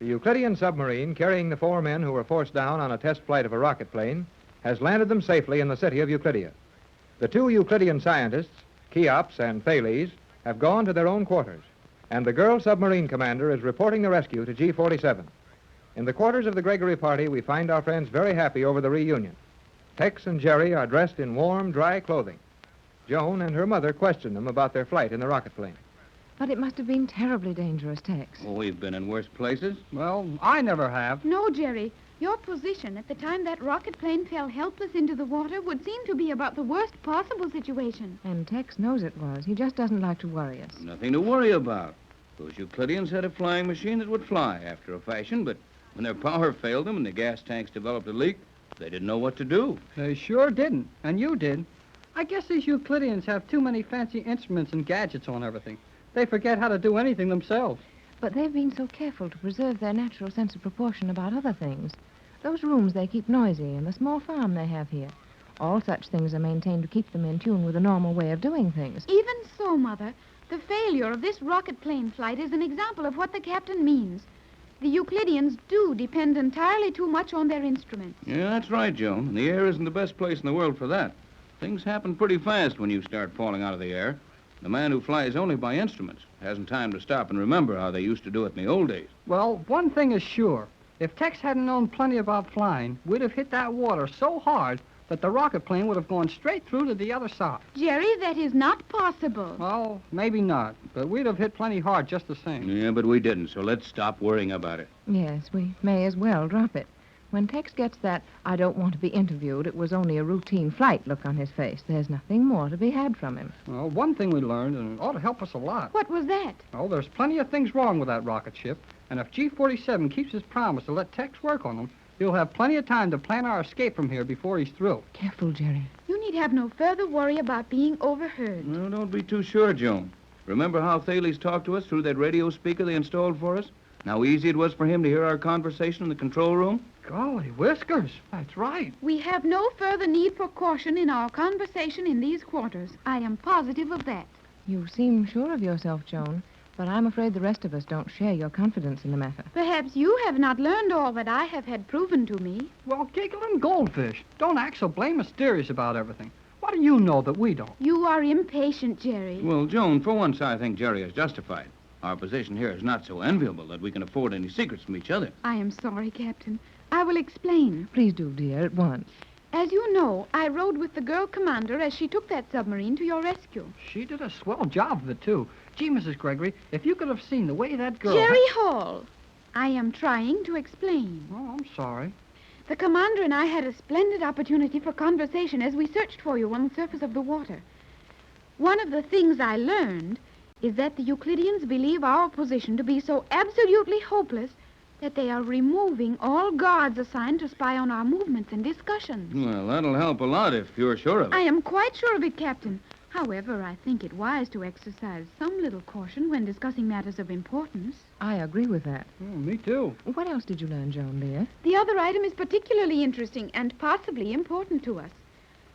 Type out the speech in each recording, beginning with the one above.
The Euclidean submarine, carrying the 4 men who were forced down on a test flight of a rocket plane, has landed them safely in the city of Euclidia. The 2 Euclidean scientists, Cheops and Thales, have gone to their own quarters, and the girl submarine commander is reporting the rescue to G-47. In the quarters of the Gregory party, we find our friends very happy over the reunion. Tex and Jerry are dressed in warm, dry clothing. Joan and her mother question them about their flight in the rocket plane. But it must have been terribly dangerous, Tex. Oh, we've been in worse places. Well, I never have. No, Jerry. Your position at the time that rocket plane fell helpless into the water would seem to be about the worst possible situation. And Tex knows it was. He just doesn't like to worry us. Nothing to worry about. Those Euclideans had a flying machine that would fly after a fashion, but when their power failed them and the gas tanks developed a leak, they didn't know what to do. They sure didn't. And you did. I guess these Euclideans have too many fancy instruments and gadgets on everything. They forget how to do anything themselves. But they've been so careful to preserve their natural sense of proportion about other things. Those rooms they keep noisy and the small farm they have here. All such things are maintained to keep them in tune with the normal way of doing things. Even so, Mother, the failure of this rocket plane flight is an example of what the captain means. The Euclideans do depend entirely too much on their instruments. Yeah, that's right, Joan. And the air isn't the best place in the world for that. Things happen pretty fast when you start falling out of the air. The man who flies only by instruments hasn't time to stop and remember how they used to do it in the old days. Well, one thing is sure. If Tex hadn't known plenty about flying, we'd have hit that water so hard that the rocket plane would have gone straight through to the other side. Jerry, that is not possible. Well, maybe not, but we'd have hit plenty hard just the same. Yeah, but we didn't, so let's stop worrying about it. Yes, we may as well drop it. When Tex gets that, I don't want to be interviewed, it was only a routine flight look on his face. There's nothing more to be had from him. Well, one thing we learned, and it ought to help us a lot. What was that? Oh, there's plenty of things wrong with that rocket ship, and if G-47 keeps his promise to let Tex work on them, he'll have plenty of time to plan our escape from here before he's through. Careful, Jerry. You need have no further worry about being overheard. No, don't be too sure, Joan. Remember how Thales talked to us through that radio speaker they installed for us? And how easy it was for him to hear our conversation in the control room? Golly, Whiskers, that's right. We have no further need for caution in our conversation in these quarters. I am positive of that. You seem sure of yourself, Joan, but I'm afraid the rest of us don't share your confidence in the matter. Perhaps you have not learned all that I have had proven to me. Well, giggling goldfish, don't act so blame mysterious about everything. What do you know that we don't? You are impatient, Jerry. Well, Joan, for once I think Jerry is justified. Our position here is not so enviable that we can afford any secrets from each other. I am sorry, Captain. I will explain. Please do, dear, at once. As you know, I rode with the girl commander as she took that submarine to your rescue. She did a swell job of it, too. Gee, Mrs. Gregory, if you could have seen the way that girl... Jerry Hall, I am trying to explain. Oh, I'm sorry. The commander and I had a splendid opportunity for conversation as we searched for you on the surface of the water. One of the things I learned is that the Euclideans believe our position to be so absolutely hopeless that they are removing all guards assigned to spy on our movements and discussions. Well, that'll help a lot if you're sure of it. I am quite sure of it, Captain. However, I think it wise to exercise some little caution when discussing matters of importance. I agree with that. Oh, me too. What else did you learn, Joan, dear? The other item is particularly interesting and possibly important to us.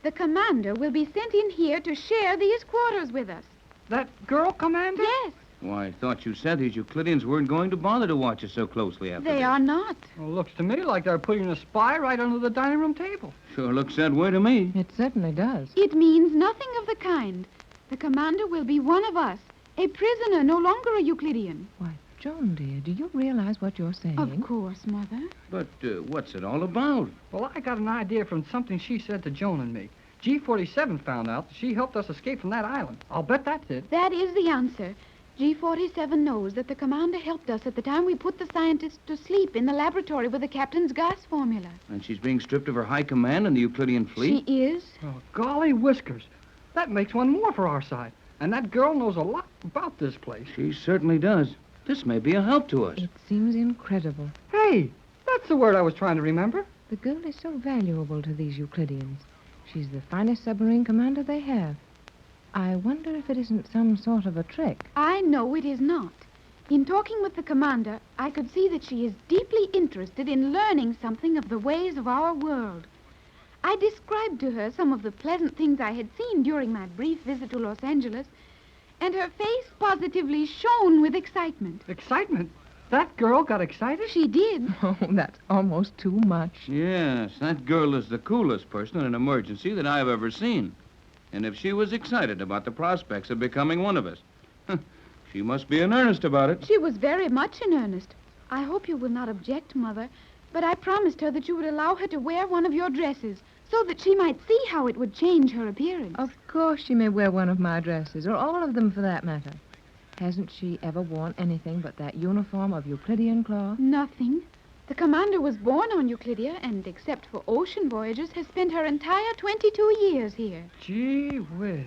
The commander will be sent in here to share these quarters with us. That girl, Commander? Yes, Why, I thought you said these Euclideans weren't going to bother to watch us so closely after they this. are not. Well, looks to me like they're putting a spy right under the dining room table. Sure looks that way to me. It certainly does. It means nothing of the kind. The commander will be one of us, a prisoner, no longer a Euclidean. Why, Joan, dear, do you realize what you're saying? Of course, Mother. But what's it all about? Well, I got an idea from something she said to Joan and me. G-47 found out that she helped us escape from that island. I'll bet that's it. That is the answer. G-47 knows that the commander helped us at the time we put the scientists to sleep in the laboratory with the captain's gas formula. And she's being stripped of her high command in the Euclidean fleet? She is. Oh, golly whiskers. That makes one more for our side. And that girl knows a lot about this place. She certainly does. This may be a help to us. It seems incredible. Hey, that's the word I was trying to remember. The girl is so valuable to these Euclideans. She's the finest submarine commander they have. I wonder if it isn't some sort of a trick. I know it is not. In talking with the commander, I could see that she is deeply interested in learning something of the ways of our world. I described to her some of the pleasant things I had seen during my brief visit to Los Angeles, and her face positively shone with excitement. Excitement? That girl got excited? She did. Oh, that's almost too much. Yes, that girl is the coolest person in an emergency that I've ever seen. And if she was excited about the prospects of becoming one of us, she must be in earnest about it. She was very much in earnest. I hope you will not object, Mother, but I promised her that you would allow her to wear one of your dresses so that she might see how it would change her appearance. Of course she may wear one of my dresses, or all of them for that matter. Hasn't she ever worn anything but that uniform of Euclidean cloth? Nothing. The commander was born on Euclidia and, except for ocean voyages, has spent her entire 22 years here. Gee whiz.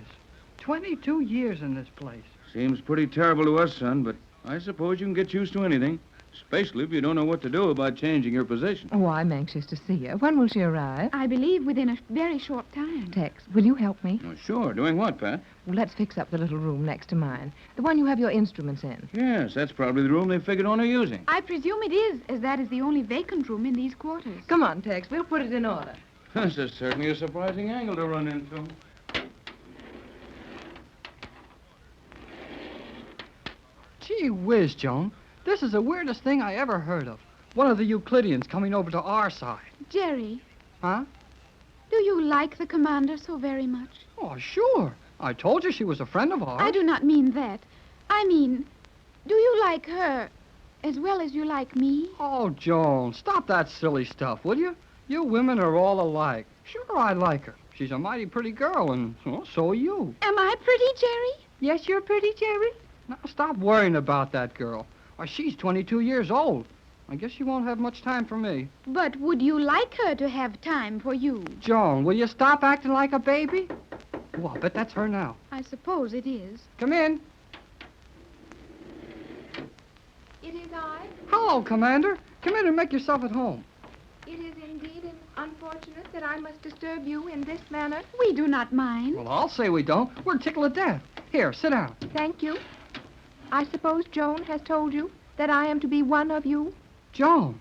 22 years in this place. Seems pretty terrible to us, son, but I suppose you can get used to anything, especially if you don't know what to do about changing your position. Oh, I'm anxious to see her. When will she arrive? I believe within a very short time. Tex, will you help me? Oh, sure. Doing what, Pat? Well, let's fix up the little room next to mine. The one you have your instruments in. Yes, that's probably the room they figured on her using. I presume it is, as that is the only vacant room in these quarters. Come on, Tex. We'll put it in order. This is certainly a surprising angle to run into. Gee whiz, Joan. This is the weirdest thing I ever heard of. One of the Euclideans coming over to our side. Jerry, Huh? do you like the commander so very much? Oh, sure. I told you she was a friend of ours. I do not mean that. I mean, do you like her as well as you like me? Oh, Joan, stop that silly stuff, will you? You women are all alike. Sure, I like her. She's a mighty pretty girl, and well, so are you. Am I pretty, Jerry? Yes, you're pretty, Jerry. Now, stop worrying about that girl. Why, she's 22 years old. I guess she won't have much time for me. But would you like her to have time for you? Joan, will you stop acting like a baby? Oh, I bet that's her now. I suppose it is. Come in. It is I. Hello, Commander. Come in and make yourself at home. It is indeed unfortunate that I must disturb you in this manner. We do not mind. Well, I'll say we don't. We're tickled to death. Here, sit down. Thank you. I suppose Joan has told you that I am to be one of you. Joan.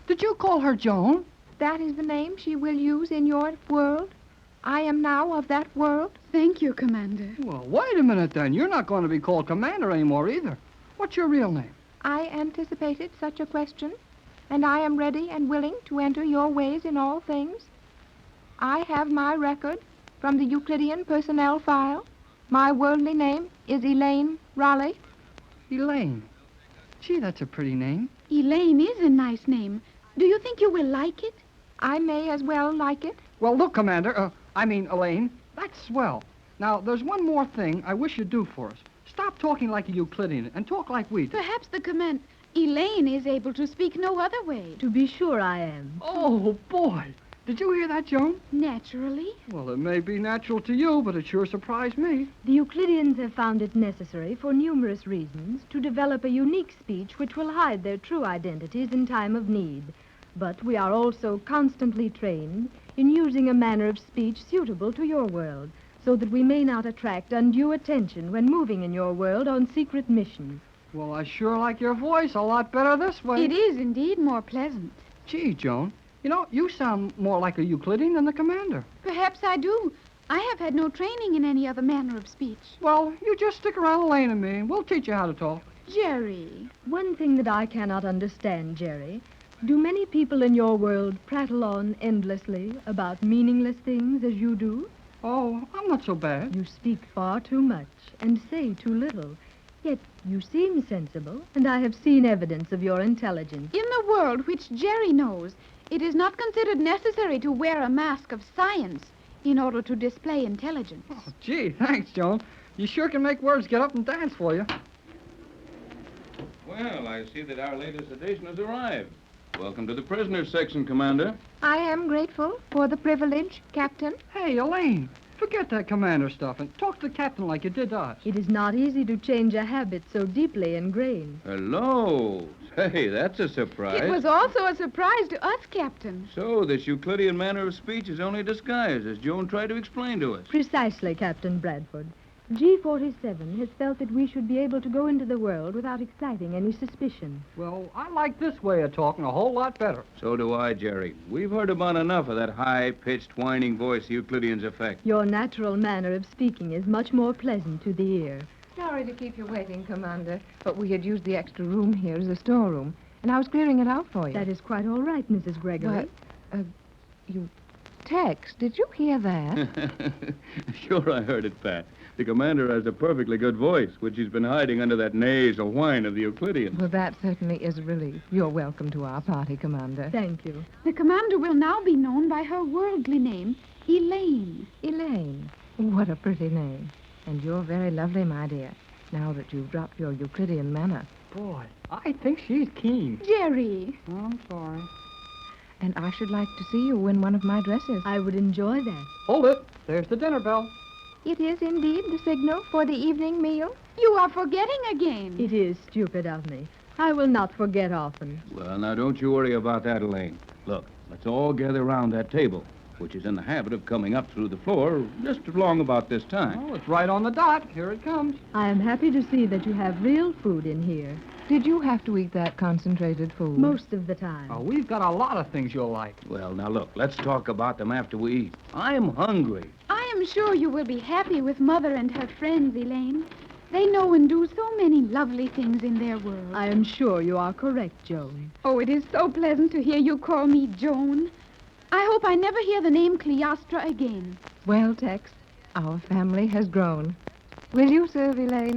Did you call her Joan? That is the name she will use in your world. I am now of that world. Thank you, Commander. Well, wait a minute then. You're not going to be called Commander anymore either. What's your real name? I anticipated such a question, and I am ready and willing to enter your ways in all things. I have my record from the Euclidean personnel file. My worldly name is Elaine Raleigh. Elaine. Gee, that's a pretty name. Elaine is a nice name. Do you think you will like it? I may as well like it. Well, look, Commander, Elaine, that's swell. Now, there's one more thing I wish you'd do for us. Stop talking like a Euclidean and talk like we do. Perhaps the command... Elaine is able to speak no other way. To be sure I am. Oh, boy. Did you hear that, Joan? Naturally. Well, it may be natural to you, but it sure surprised me. The Euclideans have found it necessary, for numerous reasons, to develop a unique speech which will hide their true identities in time of need. But we are also constantly trained in using a manner of speech suitable to your world, so that we may not attract undue attention when moving in your world on secret missions. Well, I sure like your voice a lot better this way. It is indeed more pleasant. Gee, Joan, you know, you sound more like a Euclidean than the commander. Perhaps I do. I have had no training in any other manner of speech. Well, you just stick around Elaine and me, and we'll teach you how to talk. Jerry. One thing that I cannot understand, Jerry, do many people in your world prattle on endlessly about meaningless things as you do? Oh, I'm not so bad. You speak far too much and say too little. Yet you seem sensible, and I have seen evidence of your intelligence. In the world which Jerry knows, it is not considered necessary to wear a mask of science in order to display intelligence. Oh, gee, thanks, Joan. You sure can make words get up and dance for you. Well, I see that our latest edition has arrived. Welcome to the prisoners section, Commander. I am grateful for the privilege, Captain. Hey, Elaine, forget that commander stuff and talk to the captain like you did to us. It is not easy to change a habit so deeply ingrained. Hello. Hey, that's a surprise. It was also a surprise to us, Captain. So, this Euclidean manner of speech is only a disguise, as Joan tried to explain to us. Precisely, Captain Bradford. G47 has felt that we should be able to go into the world without exciting any suspicion. Well, I like this way of talking a whole lot better. So do I, Jerry. We've heard about enough of that high-pitched, whining voice the Euclideans affect. Your natural manner of speaking is much more pleasant to the ear. Sorry to keep you waiting, Commander, but we had used the extra room here as a storeroom, and I was clearing it out for you. That is quite all right, Mrs. Gregory. What? Tex, did you hear that? Sure, I heard it, Pat. The commander has a perfectly good voice, which he's been hiding under that nasal whine of the Euclidean. Well, that certainly is a relief. You're welcome to our party, Commander. Thank you. The commander will now be known by her worldly name, Elaine. Elaine. What a pretty name. And you're very lovely, my dear, now that you've dropped your Euclidean manner. Boy, I think she's keen. Jerry. Oh, I'm sorry. And I should like to see you in one of my dresses. I would enjoy that. Hold it. There's the dinner bell. It is indeed the signal for the evening meal. You are forgetting again. It is stupid of me. I will not forget often. Well, now, don't you worry about that, Elaine. Look, let's all gather around that table, which is in the habit of coming up through the floor just along about this time. Oh, it's right on the dot. Here it comes. I am happy to see that you have real food in here. Did you have to eat that concentrated food? Most of the time. Oh, we've got a lot of things you'll like. Well, now, look, let's talk about them after we eat. I'm hungry. I am sure you will be happy with Mother and her friends, Elaine. They know and do so many lovely things in their world. I am sure you are correct, Joan. Oh, it is so pleasant to hear you call me Joan. I hope I never hear the name Cleostra again. Well, Tex, our family has grown. Will you serve, Elaine?